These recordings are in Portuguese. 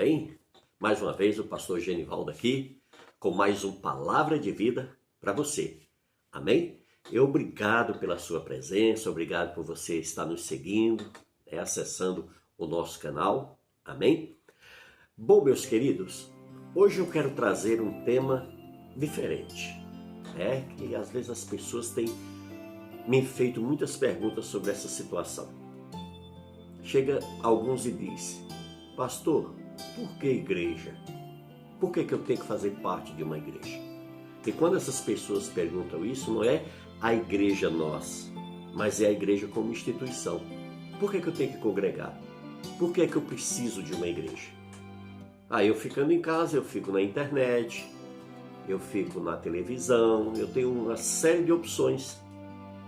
Amém? Mais uma vez o pastor Genivaldo aqui com mais um Palavra de Vida para você. Amém? Obrigado pela sua presença, obrigado por você estar nos seguindo, acessando o nosso canal. Amém? Bom, meus queridos, hoje eu quero trazer um tema diferente. Que às vezes as pessoas têm me feito muitas perguntas sobre essa situação. Chega alguns e diz: pastor, por que igreja? Por que eu tenho que fazer parte de uma igreja? E quando essas pessoas perguntam isso, não é a igreja nós, mas é a igreja como instituição. Por que eu tenho que congregar? Por que eu preciso de uma igreja? Eu ficando em casa, eu fico na internet, eu fico na televisão, eu tenho uma série de opções.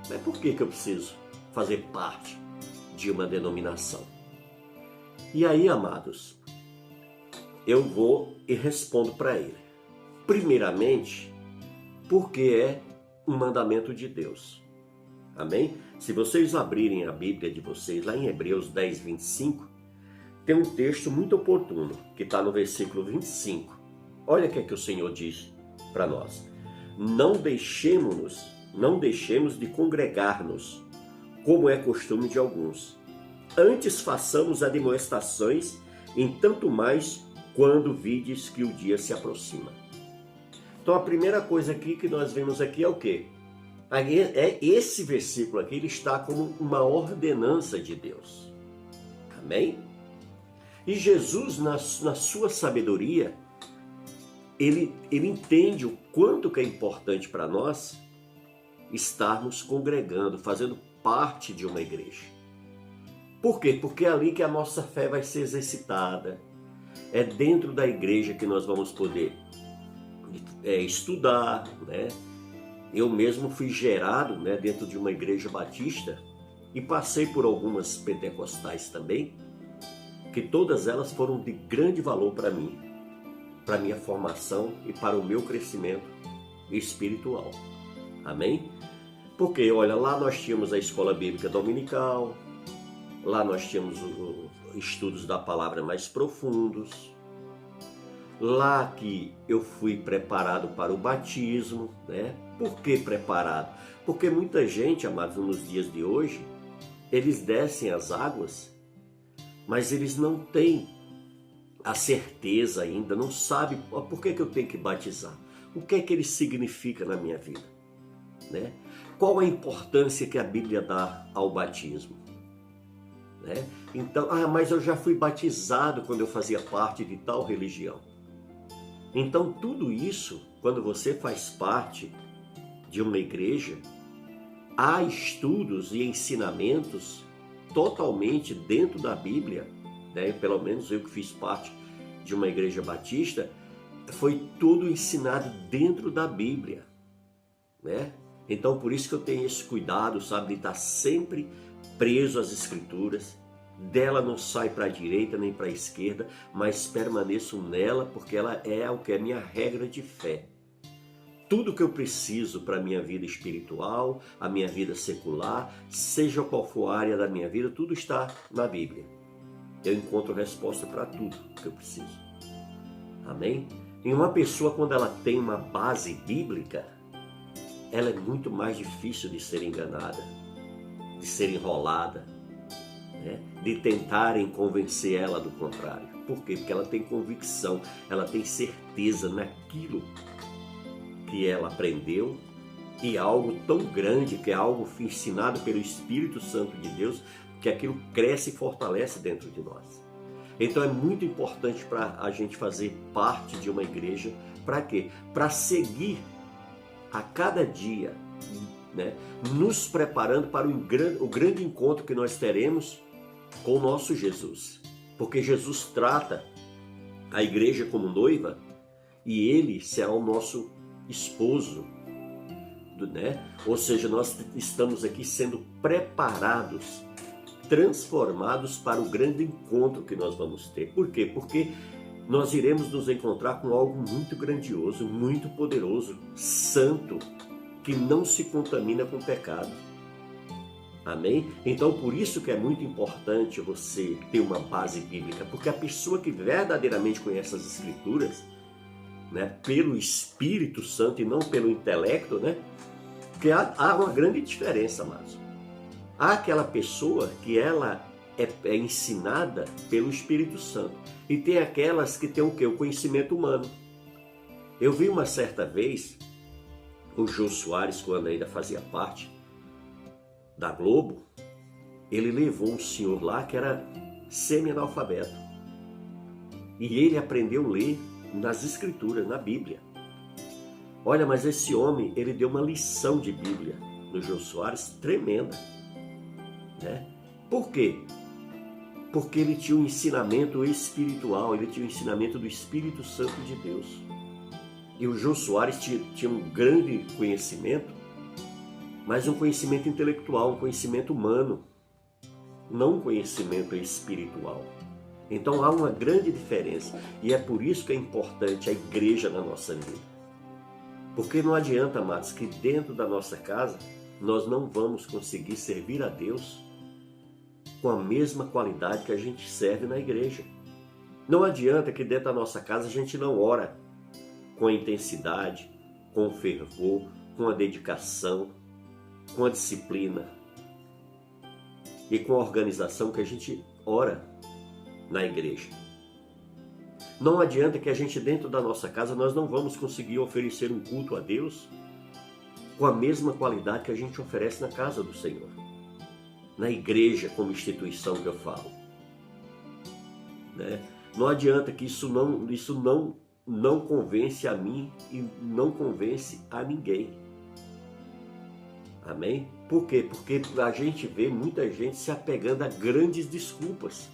Mas por que eu preciso fazer parte de uma denominação? E aí, amados, eu vou e respondo para ele. Primeiramente, porque é um mandamento de Deus. Amém? Se vocês abrirem a Bíblia de vocês, lá em Hebreus 10, 25, tem um texto muito oportuno, que está no versículo 25. Olha o que é que o Senhor diz para nós. Não deixemos de congregar-nos, como é costume de alguns. Antes façamos admoestações, em tanto mais quando vides que o dia se aproxima. Então a primeira coisa aqui que nós vemos aqui é o quê? Esse versículo aqui, ele está como uma ordenança de Deus. Amém? E Jesus, na sua sabedoria, ele entende o quanto que é importante para nós estarmos congregando, fazendo parte de uma igreja. Por quê? Porque é ali que a nossa fé vai ser exercitada. É dentro da igreja que nós vamos poder estudar, né? Eu mesmo fui gerado, né, dentro de uma igreja batista e passei por algumas pentecostais também, que todas elas foram de grande valor para mim, para minha formação e para o meu crescimento espiritual. Amém? Porque, olha, lá nós tínhamos a escola bíblica dominical, lá nós tínhamos estudos da palavra mais profundos, lá que eu fui preparado para o batismo, né? Por que preparado? Porque muita gente, amados, nos dias de hoje, eles descem as águas, mas eles não têm a certeza ainda, não sabem por que eu tenho que batizar, o que é que ele significa na minha vida, né? Qual a importância que a Bíblia dá ao batismo, né? Então, mas eu já fui batizado quando eu fazia parte de tal religião. Então tudo isso, quando você faz parte de uma igreja, há estudos e ensinamentos totalmente dentro da Bíblia, né? Pelo menos eu que fiz parte de uma igreja batista, foi tudo ensinado dentro da Bíblia, né? Então por isso que eu tenho esse cuidado, sabe, de estar sempre preso às Escrituras. Dela não sai para a direita nem para a esquerda, mas permaneço nela, porque ela é o que é a minha regra de fé. Tudo que eu preciso para a minha vida espiritual, a minha vida secular, seja qual for a área da minha vida, tudo está na Bíblia. Eu encontro resposta para tudo que eu preciso. Amém? E uma pessoa, quando ela tem uma base bíblica, ela é muito mais difícil de ser enganada, de ser enrolada, né? De tentarem convencer ela do contrário. Por quê? Porque ela tem convicção, ela tem certeza naquilo que ela aprendeu, e algo tão grande, que é algo ensinado pelo Espírito Santo de Deus, que aquilo cresce e fortalece dentro de nós. Então é muito importante para a gente fazer parte de uma igreja. Para quê? Para seguir a cada dia, né, nos preparando para o grande encontro que nós teremos com o nosso Jesus. Porque Jesus trata a igreja como noiva e ele será o nosso esposo, né? Ou seja, nós estamos aqui sendo preparados, transformados para o grande encontro que nós vamos ter. Por quê? Porque nós iremos nos encontrar com algo muito grandioso, muito poderoso, santo, que não se contamina com pecado. Amém? Então, por isso que é muito importante você ter uma base bíblica, porque a pessoa que verdadeiramente conhece as Escrituras, né, pelo Espírito Santo e não pelo intelecto, né, porque há uma grande diferença, amados. Há aquela pessoa que ela é ensinada pelo Espírito Santo e tem aquelas que têm o quê? O conhecimento humano. Eu vi uma certa vez o Jô Soares, quando ainda fazia parte da Globo, ele levou um senhor lá que era semi-analfabeto. E ele aprendeu a ler nas Escrituras, na Bíblia. Olha, mas esse homem, ele deu uma lição de Bíblia no Jô Soares tremenda. Né? Por quê? Porque ele tinha um ensinamento espiritual, ele tinha um ensinamento do Espírito Santo de Deus. E o Jô Soares tinha um grande conhecimento, mas um conhecimento intelectual, um conhecimento humano, não um conhecimento espiritual. Então há uma grande diferença e é por isso que é importante a igreja na nossa vida. Porque não adianta, amados, que dentro da nossa casa nós não vamos conseguir servir a Deus com a mesma qualidade que a gente serve na igreja. Não adianta que dentro da nossa casa a gente não ora com a intensidade, com o fervor, com a dedicação, com a disciplina e com a organização que a gente ora na igreja. Não adianta que a gente dentro da nossa casa nós não vamos conseguir oferecer um culto a Deus com a mesma qualidade que a gente oferece na casa do Senhor, na igreja como instituição que eu falo. Né? Não adianta que isso não convence a mim e não convence a ninguém. Amém? Por quê? Porque a gente vê muita gente se apegando a grandes desculpas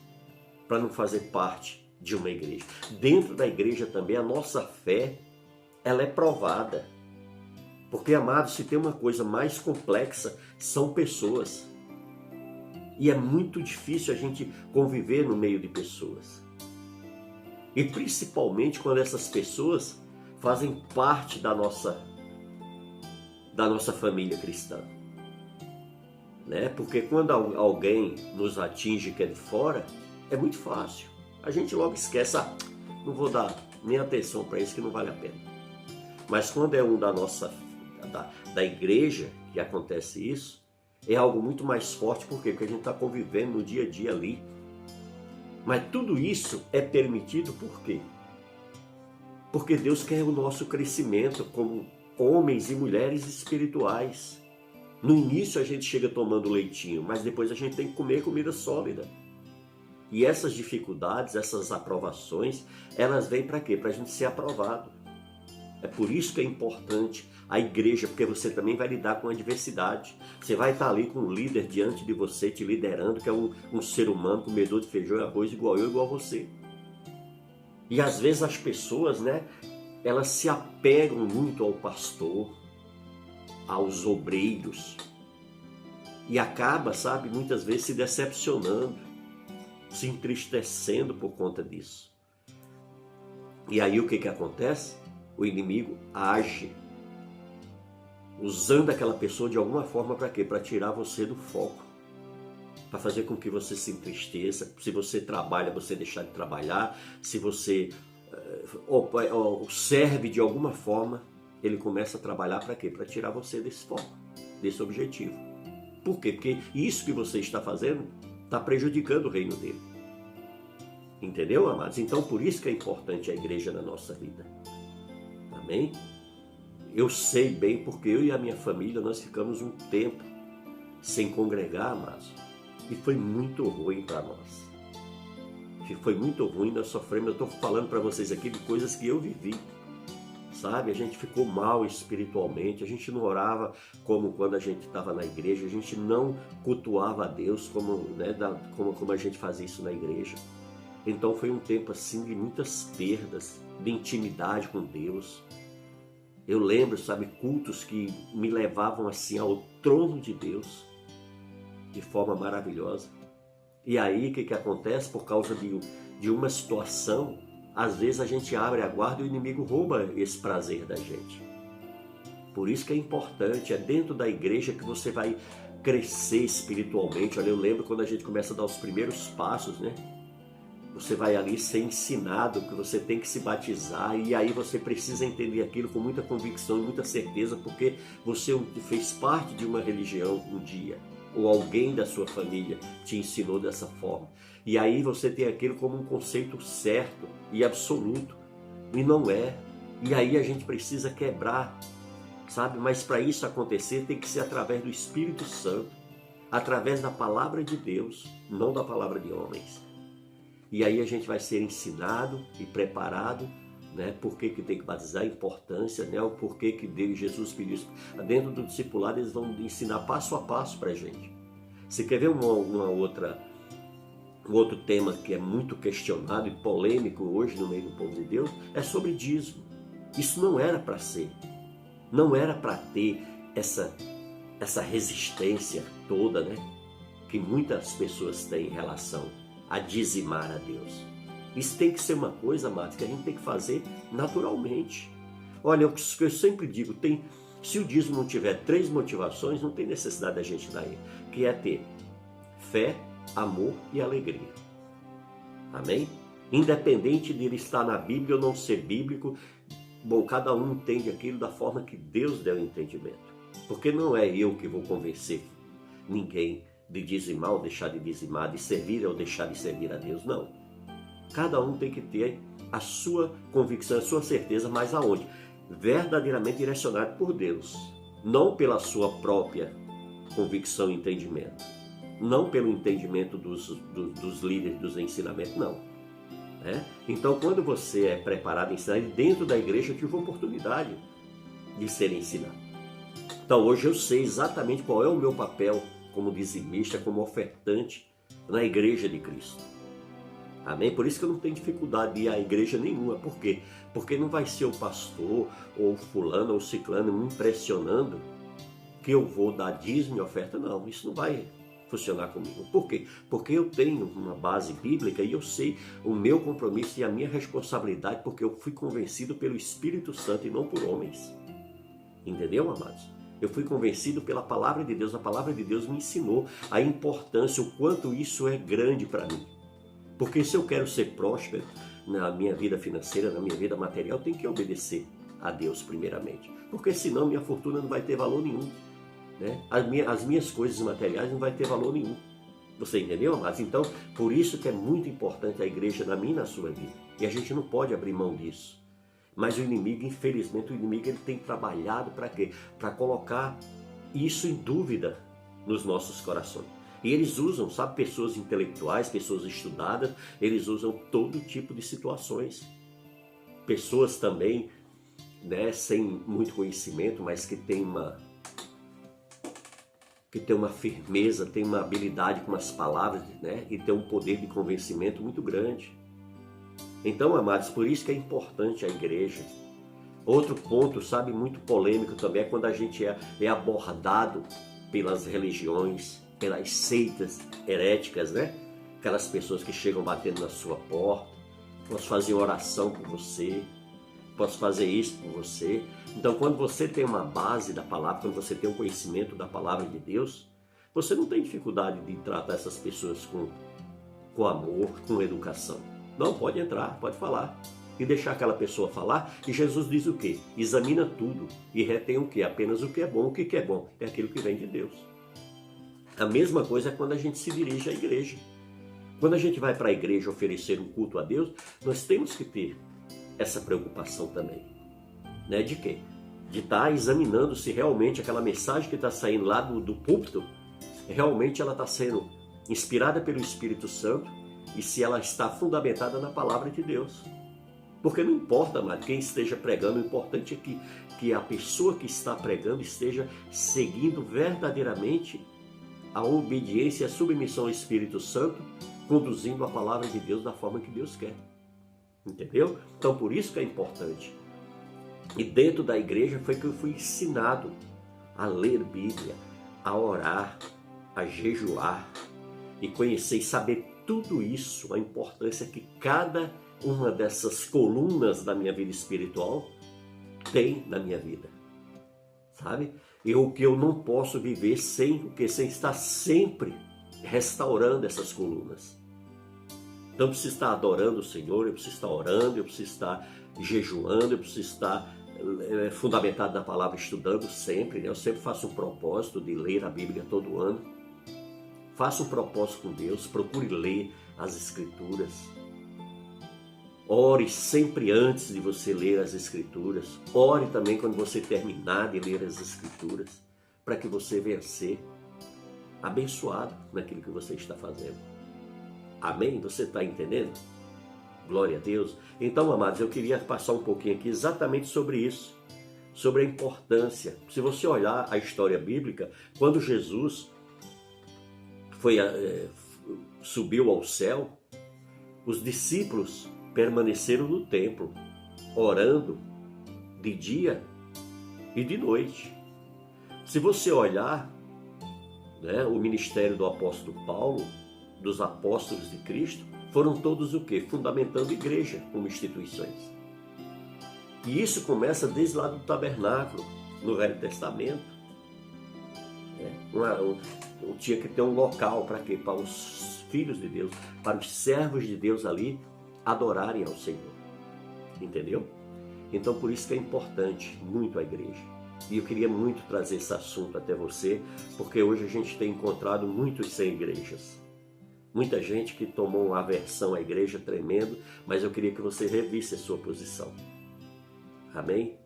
para não fazer parte de uma igreja. Dentro da igreja também a nossa fé, ela é provada. Porque, amados, se tem uma coisa mais complexa, são pessoas. E é muito difícil a gente conviver no meio de pessoas. E principalmente quando essas pessoas fazem parte da nossa família cristã. Né? Porque quando alguém nos atinge que é de fora, é muito fácil. A gente logo esquece, não vou dar nem atenção para isso que não vale a pena. Mas quando é um da igreja que acontece isso, é algo muito mais forte. Por quê? Porque a gente está convivendo no dia a dia ali. Mas tudo isso é permitido por quê? Porque Deus quer o nosso crescimento como homens e mulheres espirituais. No início a gente chega tomando leitinho, mas depois a gente tem que comer comida sólida. E essas dificuldades, essas aprovações, elas vêm para quê? Para a gente ser aprovado. É por isso que é importante a igreja, porque você também vai lidar com a adversidade. Você vai estar ali com um líder diante de você, te liderando, que é um ser humano, comedor de feijão e arroz, igual eu, igual você. E às vezes as pessoas, né, elas se apegam muito ao pastor, aos obreiros, e acaba, sabe, muitas vezes se decepcionando, se entristecendo por conta disso. E aí o que acontece? O inimigo age, usando aquela pessoa de alguma forma para quê? Para tirar você do foco, para fazer com que você se entristeça. Se você trabalha, você deixar de trabalhar. Se você serve de alguma forma, ele começa a trabalhar para quê? Para tirar você desse foco, desse objetivo. Por quê? Porque isso que você está fazendo está prejudicando o reino dele. Entendeu, amados? Então, por isso que é importante a igreja na nossa vida. Amém? Eu sei bem, porque eu e a minha família, nós ficamos um tempo sem congregar, amados. E foi muito ruim para nós. Foi muito ruim, nós sofremos. Eu estou falando para vocês aqui de coisas que eu vivi. Sabe? A gente ficou mal espiritualmente, a gente não orava como quando a gente estava na igreja, a gente não cultuava a Deus como a gente fazia isso na igreja. Então foi um tempo assim de muitas perdas, de intimidade com Deus. Eu lembro, sabe, cultos que me levavam assim ao trono de Deus, de forma maravilhosa. E aí o que acontece? Por causa de uma situação, às vezes a gente abre a guarda e o inimigo rouba esse prazer da gente. Por isso que é importante, é dentro da igreja que você vai crescer espiritualmente. Olha, eu lembro quando a gente começa a dar os primeiros passos, né? Você vai ali ser ensinado que você tem que se batizar, e aí você precisa entender aquilo com muita convicção e muita certeza, porque você fez parte de uma religião um dia, ou alguém da sua família te ensinou dessa forma. E aí você tem aquilo como um conceito certo e absoluto, e não é. E aí a gente precisa quebrar, sabe? Mas para isso acontecer tem que ser através do Espírito Santo, através da palavra de Deus, não da palavra de homens. E aí a gente vai ser ensinado e preparado, né? Por que tem que batizar, a importância, né? O porquê que Deus, Jesus pediu isso. Dentro do discipulado eles vão ensinar passo a passo para a gente. Você quer ver um outro tema que é muito questionado e polêmico hoje no meio do povo de Deus? É sobre dízimo. Isso não era para ser. Não era para ter essa resistência toda, né? Que muitas pessoas têm em relação a dizimar a Deus. Isso tem que ser uma coisa, amados, que a gente tem que fazer naturalmente. Olha, o que eu sempre digo, se o dízimo não tiver 3 motivações, não tem necessidade da gente dar ele, que é ter fé, amor e alegria. Amém? Independente de ele estar na Bíblia ou não ser bíblico, bom, cada um entende aquilo da forma que Deus deu o entendimento. Porque não é eu que vou convencer ninguém de dizimar ou deixar de dizimar, de servir ou deixar de servir a Deus, não. Cada um tem que ter a sua convicção, a sua certeza, mas aonde? Verdadeiramente direcionado por Deus, não pela sua própria convicção e entendimento, não pelo entendimento dos líderes dos ensinamentos, não. Então, quando você é preparado a ensinar, dentro da igreja eu tive a oportunidade de ser ensinado. Então, hoje eu sei exatamente qual é o meu papel como dizimista, como ofertante na igreja de Cristo. Amém? Por isso que eu não tenho dificuldade de ir à igreja nenhuma. Por quê? Porque não vai ser o pastor, ou fulano, ou ciclano me impressionando que eu vou dar dízimo e oferta. Não, isso não vai funcionar comigo. Por quê? Porque eu tenho uma base bíblica e eu sei o meu compromisso e a minha responsabilidade, porque eu fui convencido pelo Espírito Santo e não por homens. Entendeu, amados? Eu fui convencido pela palavra de Deus. A palavra de Deus me ensinou a importância, o quanto isso é grande para mim. Porque se eu quero ser próspero na minha vida financeira, na minha vida material, eu tenho que obedecer a Deus primeiramente. Porque senão minha fortuna não vai ter valor nenhum. Né? As minhas coisas materiais não vai ter valor nenhum. Você entendeu, amados? Então, por isso que é muito importante a igreja na minha e na sua vida. E a gente não pode abrir mão disso. Mas o inimigo, infelizmente, ele tem trabalhado para quê? Para colocar isso em dúvida nos nossos corações. E eles usam, sabe, pessoas intelectuais, pessoas estudadas, eles usam todo tipo de situações. Pessoas também, né, sem muito conhecimento, mas que tem uma firmeza, tem uma habilidade com as palavras, né, e tem um poder de convencimento muito grande. Então, amados, por isso que é importante a igreja. Outro ponto, sabe, muito polêmico também é quando a gente é abordado pelas religiões, pelas seitas heréticas, né? Aquelas pessoas que chegam batendo na sua porta, posso fazer oração por você, posso fazer isso por você. Então, quando você tem uma base da palavra, quando você tem um conhecimento da palavra de Deus, você não tem dificuldade de tratar essas pessoas com amor, com educação. Não, pode entrar, pode falar. E deixar aquela pessoa falar. E Jesus diz o quê? Examina tudo e retém o quê? Apenas o que é bom. O que é bom? É aquilo que vem de Deus. A mesma coisa é quando a gente se dirige à igreja. Quando a gente vai para a igreja oferecer um culto a Deus, nós temos que ter essa preocupação também. Né? De quê? De estar examinando se realmente aquela mensagem que está saindo lá do púlpito, realmente ela está sendo inspirada pelo Espírito Santo, e se ela está fundamentada na palavra de Deus. Porque não importa mais quem esteja pregando, o importante é que a pessoa que está pregando esteja seguindo verdadeiramente a obediência e a submissão ao Espírito Santo, conduzindo a palavra de Deus da forma que Deus quer. Entendeu? Então, por isso que é importante. E dentro da igreja foi que eu fui ensinado a ler Bíblia, a orar, a jejuar e conhecer e saber tudo isso, a importância que cada uma dessas colunas da minha vida espiritual tem na minha vida, sabe? o que eu não posso viver sem estar sempre restaurando essas colunas. Então eu preciso estar adorando o Senhor, eu preciso estar orando, eu preciso estar jejuando, eu preciso estar fundamentado na palavra, estudando sempre, né? Eu sempre faço um propósito de ler a Bíblia todo ano. Faça um propósito com Deus, procure ler as Escrituras. Ore sempre antes de você ler as Escrituras. Ore também quando você terminar de ler as Escrituras, para que você venha ser abençoado naquilo que você está fazendo. Amém? Você está entendendo? Glória a Deus. Então, amados, eu queria passar um pouquinho aqui exatamente sobre isso, sobre a importância. Se você olhar a história bíblica, quando Jesus subiu ao céu, os discípulos permaneceram no templo, orando de dia e de noite. Se você olhar, né, o ministério do apóstolo Paulo, dos apóstolos de Cristo, foram todos o quê? Fundamentando igreja como instituições. E isso começa desde lá do tabernáculo, no Velho Testamento. Tinha que ter um local para quê? Para os filhos de Deus, para os servos de Deus ali adorarem ao Senhor. Entendeu? Então por isso que é importante muito a igreja. E eu queria muito trazer esse assunto até você, porque hoje a gente tem encontrado muitos sem igrejas. Muita gente que tomou uma aversão à igreja tremendo, mas eu queria que você revisse a sua posição. Amém?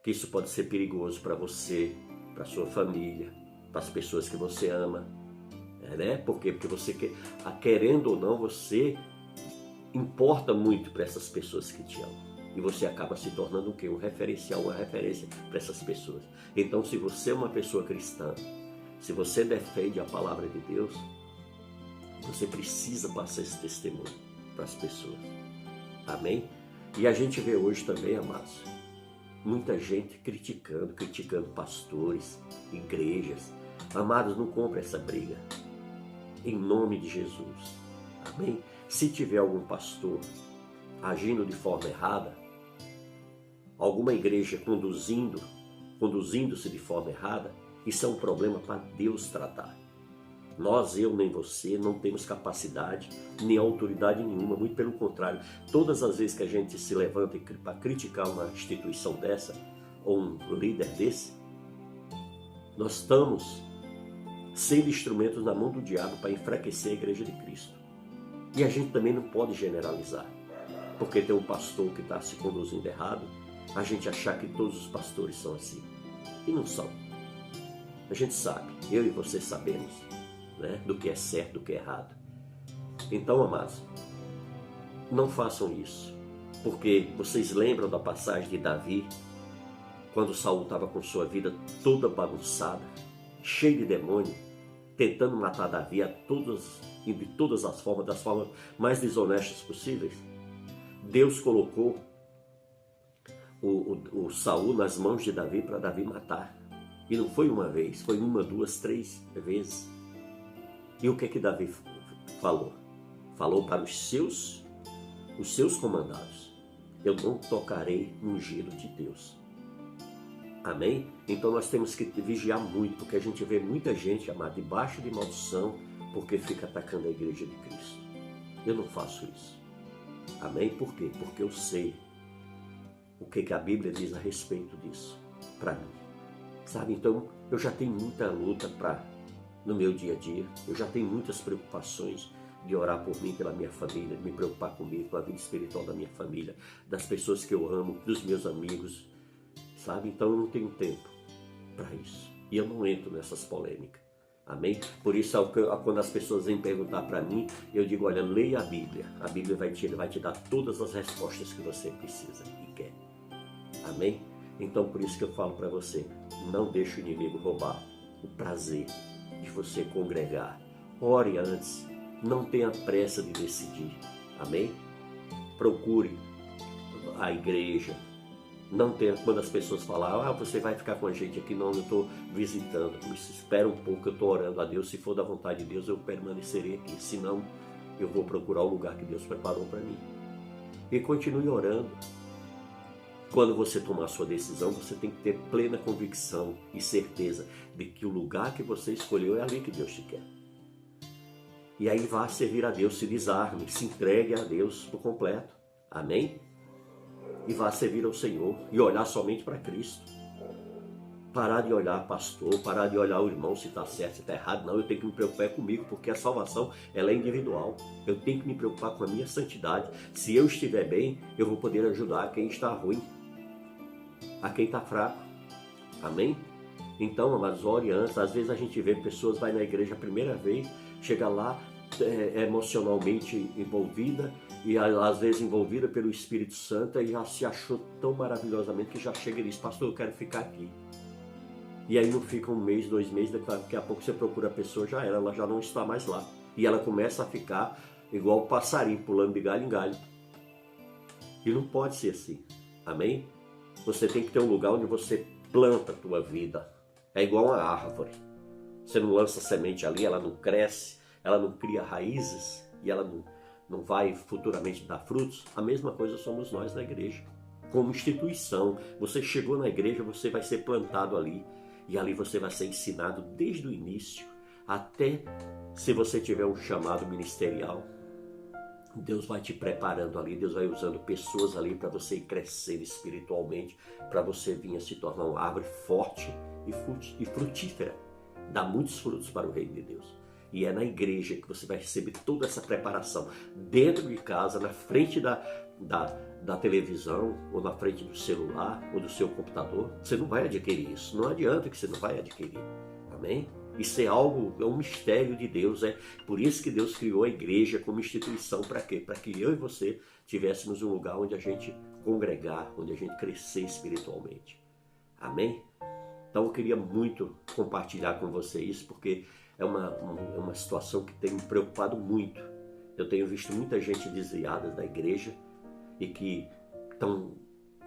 Que isso pode ser perigoso para você, para sua família, para as pessoas que você ama. Né? Por quê? Porque você, querendo ou não, você importa muito para essas pessoas que te amam. E você acaba se tornando o quê? Um referencial, uma referência para essas pessoas. Então, se você é uma pessoa cristã, se você defende a palavra de Deus, você precisa passar esse testemunho para as pessoas. Amém? E a gente vê hoje também, amados, muita gente criticando pastores, igrejas. Amados, não compre essa briga. Em nome de Jesus. Amém? Se tiver algum pastor agindo de forma errada, alguma igreja conduzindo-se de forma errada, isso é um problema para Deus tratar. Nós, eu nem você, não temos capacidade nem autoridade nenhuma, muito pelo contrário. Todas as vezes que a gente se levanta para criticar uma instituição dessa, ou um líder desse, nós estamos sendo instrumentos na mão do diabo para enfraquecer a igreja de Cristo. E a gente também não pode generalizar, porque tem um pastor que está se conduzindo errado, a gente achar que todos os pastores são assim. E não são. A gente sabe, eu e você sabemos, né, do que é certo, do que é errado. Então, amados, não façam isso, porque vocês lembram da passagem de Davi, quando Saul estava com sua vida toda bagunçada, cheio de demônio, tentando matar Davi de todas as formas, das formas mais desonestas possíveis. Deus colocou o Saul nas mãos de Davi para Davi matar. E não foi uma vez, foi uma, duas, três vezes. E o que Davi falou? Falou para os seus comandados: eu não tocarei no ungido de Deus. Amém? Então nós temos que vigiar muito, porque a gente vê muita gente, amada, debaixo de maldição, porque fica atacando a igreja de Cristo. Eu não faço isso. Amém? Por quê? Porque eu sei o que a Bíblia diz a respeito disso, para mim. Sabe, então eu já tenho muita luta no meu dia a dia, eu já tenho muitas preocupações de orar por mim, pela minha família, de me preocupar comigo, com a vida espiritual da minha família, das pessoas que eu amo, dos meus amigos, sabe? Então eu não tenho tempo para isso. E eu não entro nessas polêmicas. Amém? Por isso, quando as pessoas vêm perguntar para mim, eu digo: olha, leia a Bíblia. A Bíblia vai te dar todas as respostas que você precisa e quer. Amém? Então, por isso que eu falo para você: não deixe o inimigo roubar o prazer de você congregar. Ore antes. Não tenha pressa de decidir. Amém? Procure a igreja. Não tenha, quando as pessoas falam: você vai ficar com a gente aqui. Não, eu estou visitando. Espera um pouco, eu estou orando a Deus. Se for da vontade de Deus, eu permanecerei aqui. Se não, eu vou procurar o lugar que Deus preparou para mim. E continue orando. Quando você tomar a sua decisão, você tem que ter plena convicção e certeza de que o lugar que você escolheu é ali que Deus te quer. E aí vá servir a Deus, se desarme, se entregue a Deus por completo. Amém? E vá servir ao Senhor e olhar somente para Cristo. Parar de olhar pastor, parar de olhar o irmão se está certo, se está errado. Não, eu tenho que me preocupar comigo, porque a salvação ela é individual. Eu tenho que me preocupar com a minha santidade. Se eu estiver bem, eu vou poder ajudar quem está ruim, a quem está fraco. Amém? Então, amados, ore antes. Às vezes a gente vê pessoas, vai na igreja a primeira vez, chega lá emocionalmente envolvida e às vezes envolvida pelo Espírito Santo e já se achou tão maravilhosamente que já chega e diz, pastor, eu quero ficar aqui. E aí não fica um mês, 2 meses, daqui a pouco você procura a pessoa, já era, ela já não está mais lá. E ela começa a ficar igual o passarinho, pulando de galho em galho. E não pode ser assim, amém? Você tem que ter um lugar onde você planta a tua vida. É igual uma árvore. Você não lança semente ali, ela não cresce, ela não cria raízes e ela não vai futuramente dar frutos. A mesma coisa somos nós na igreja. Como instituição, você chegou na igreja, você vai ser plantado ali. E ali você vai ser ensinado desde o início, até se você tiver um chamado ministerial. Deus vai te preparando ali, Deus vai usando pessoas ali para você ir crescendo espiritualmente, para você vir a se tornar uma árvore forte e frutífera, dar muitos frutos para o reino de Deus. E é na igreja que você vai receber toda essa preparação, dentro de casa, na frente da televisão, ou na frente do celular, ou do seu computador. Você não vai adquirir isso, não adianta que você não vai adquirir, amém? Isso é algo, é um mistério de Deus, é por isso que Deus criou a igreja como instituição, para quê? Para que eu e você tivéssemos um lugar onde a gente congregar, onde a gente crescer espiritualmente, amém? Então eu queria muito compartilhar com você isso, porque é uma situação que tem me preocupado muito. Eu tenho visto muita gente desviada da igreja e que estão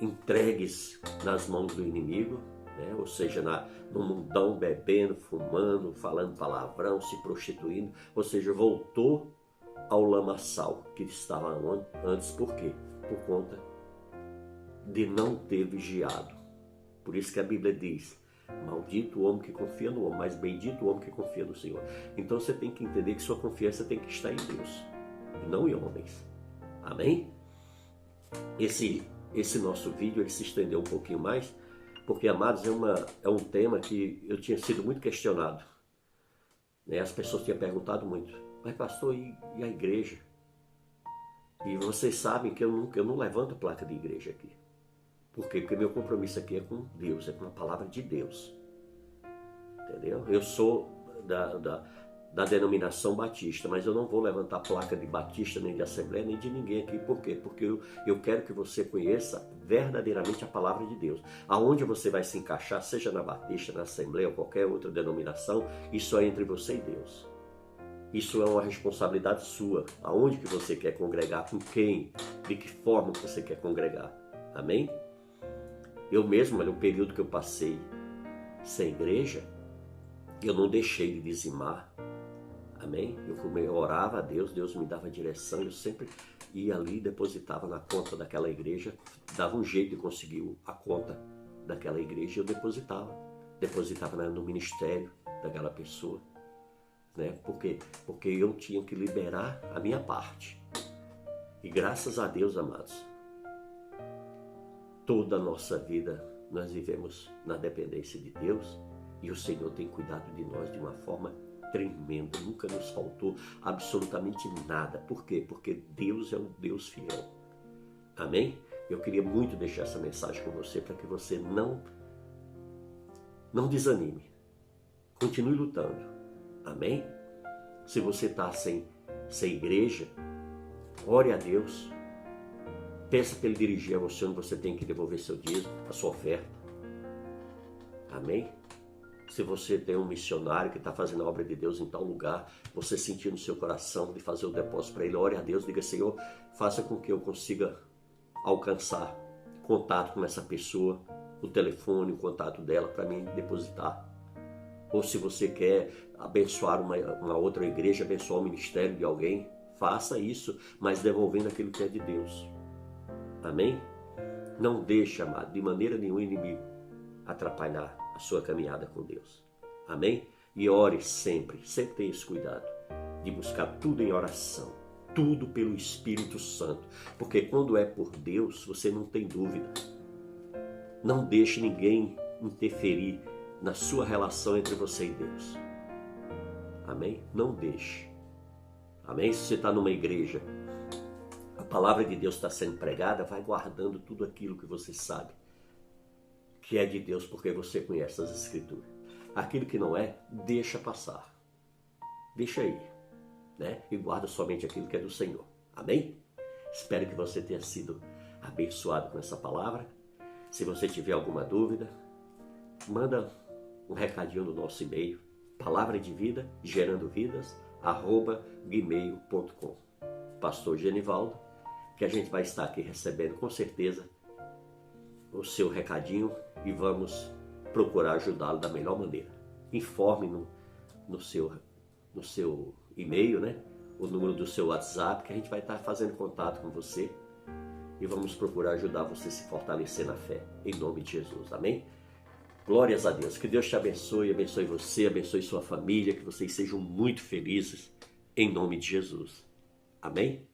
entregues nas mãos do inimigo, né? Ou seja, no mundão, bebendo, fumando, falando palavrão, se prostituindo, ou seja, voltou ao lamaçal que estava antes. Por quê? Por conta de não ter vigiado. Por isso que a Bíblia diz, maldito o homem que confia no homem, mas bendito o homem que confia no Senhor. Então você tem que entender que sua confiança tem que estar em Deus, e não em homens. Amém? Esse nosso vídeo ele se estendeu um pouquinho mais, porque, amados, é um tema que eu tinha sido muito questionado, né? As pessoas tinham perguntado muito, mas pastor, e a igreja? E vocês sabem que eu não levanto placa de igreja aqui. Por quê? Porque meu compromisso aqui é com Deus, é com a palavra de Deus. Entendeu? Eu sou da denominação batista, mas eu não vou levantar placa de batista, nem de assembleia, nem de ninguém aqui. Por quê? Porque eu quero que você conheça verdadeiramente a palavra de Deus. Aonde você vai se encaixar, seja na batista, na assembleia ou qualquer outra denominação, isso é entre você e Deus. Isso é uma responsabilidade sua. Aonde que você quer congregar, com quem, de que forma que você quer congregar. Amém? Eu mesmo, no período que eu passei sem igreja, eu não deixei de dizimar. Amém? Eu orava a Deus, Deus me dava direção, eu sempre ia ali, depositava na conta daquela igreja, dava um jeito de conseguir a conta daquela igreja e eu depositava no ministério daquela pessoa, né? Por quê? Porque eu tinha que liberar a minha parte. E graças a Deus, amados, toda a nossa vida nós vivemos na dependência de Deus e o Senhor tem cuidado de nós de uma forma tremenda, nunca nos faltou absolutamente nada. Por quê? Porque Deus é um Deus fiel. Amém? Eu queria muito deixar essa mensagem com você para que você não desanime. Continue lutando. Amém? Se você está sem igreja, ore a Deus. Peça para Ele dirigir a você onde você tem que devolver seu dízimo, a sua oferta. Amém? Se você tem um missionário que está fazendo a obra de Deus em tal lugar, você sentir no seu coração de fazer o depósito para ele, ore a Deus, diga, Senhor, faça com que eu consiga alcançar contato com essa pessoa, o telefone, o contato dela para mim depositar. Ou se você quer abençoar uma outra igreja, abençoar o ministério de alguém, faça isso, mas devolvendo aquilo que é de Deus. Amém? Não deixe, amado, de maneira nenhuma o inimigo atrapalhar a sua caminhada com Deus. Amém? E ore sempre, sempre tenha esse cuidado de buscar tudo em oração, tudo pelo Espírito Santo, porque quando é por Deus, você não tem dúvida. Não deixe ninguém interferir na sua relação entre você e Deus. Amém? Não deixe. Amém? Se você está numa igreja, a palavra de Deus está sendo pregada, vai guardando tudo aquilo que você sabe que é de Deus, porque você conhece as Escrituras. Aquilo que não é, deixa passar. Deixa aí, né? E guarda somente aquilo que é do Senhor. Amém? Espero que você tenha sido abençoado com essa palavra. Se você tiver alguma dúvida, manda um recadinho no nosso e-mail, palavra de vida, gerando vidas, @gmail.com. Pastor Genivaldo, que a gente vai estar aqui recebendo com certeza o seu recadinho e vamos procurar ajudá-lo da melhor maneira. Informe no seu e-mail, né? O número do seu WhatsApp, que a gente vai estar fazendo contato com você e vamos procurar ajudar você a se fortalecer na fé, em nome de Jesus, amém? Glórias a Deus, que Deus te abençoe você, abençoe sua família, que vocês sejam muito felizes, em nome de Jesus, amém?